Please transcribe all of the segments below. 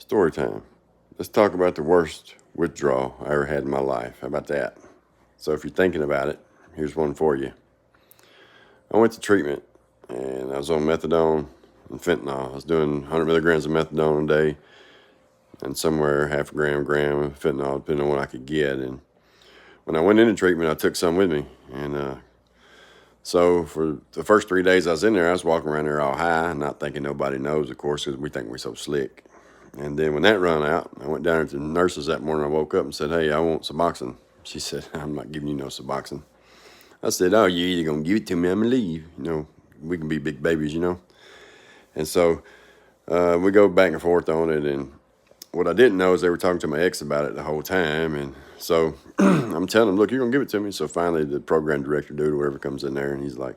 Story time. Let's talk about the worst withdrawal I ever had in my life. How about that? So if you're thinking about it, here's one for you. I went to treatment and I was on methadone and fentanyl. I was doing 100 milligrams of methadone a day and somewhere half a gram of fentanyl, depending on what I could get. And when I went into treatment, I took some with me. And so for the first 3 days I was in there, I was walking around there all high, not thinking nobody knows, of course, because we think we're so slick. And then when that run out, I went down to the nurses that morning. I woke up and said, "Hey, I want Suboxone." She said, "I'm not giving you no Suboxone." I said, "Oh, you either going to give it to me or I'm going to leave. We can be big babies. And so we go back and forth on it. And what I didn't know is they were talking to my ex about it the whole time. And so I'm telling them, "Look, you're going to give it to me." So finally the program director, dude, or whatever, comes in there and he's like,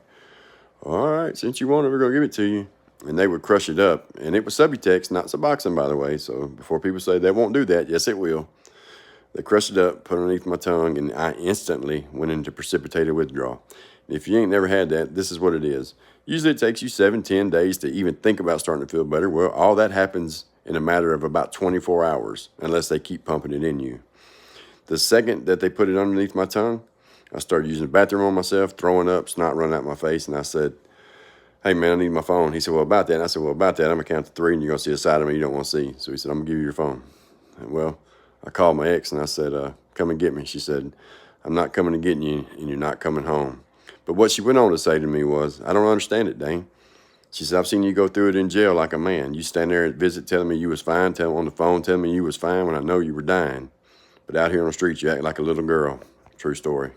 "All right, since you want it, we're going to give it to you." And they would crush it up. And it was Subutex, not Suboxone, by the way. So before people say they won't do that, yes, it will. They crushed it up, put it underneath my tongue, and I instantly went into precipitated withdrawal. If you ain't never had that, this is what it is. Usually it takes you 7-10 days to even think about starting to feel better. Well, all that happens in a matter of about 24 hours, unless they keep pumping it in you. The second that they put it underneath my tongue, I started using the bathroom on myself, throwing up, snot running out my face, and I said, "Hey, man, I need my phone." He said, "Well, about that." And I said, "Well, about that, I'm going to count to 3, and you're going to see a side of me you don't want to see." So he said, "I'm going to give you your phone." And well, I called my ex, and I said, "Come and get me." She said, "I'm not coming to get you, and you're not coming home." But what she went on to say to me was, "I don't understand it, Dane." She said, "I've seen you go through it in jail like a man. You stand there at visit telling me you was fine, on the phone telling me you was fine when I know you were dying. But out here on the street, you act like a little girl." True story.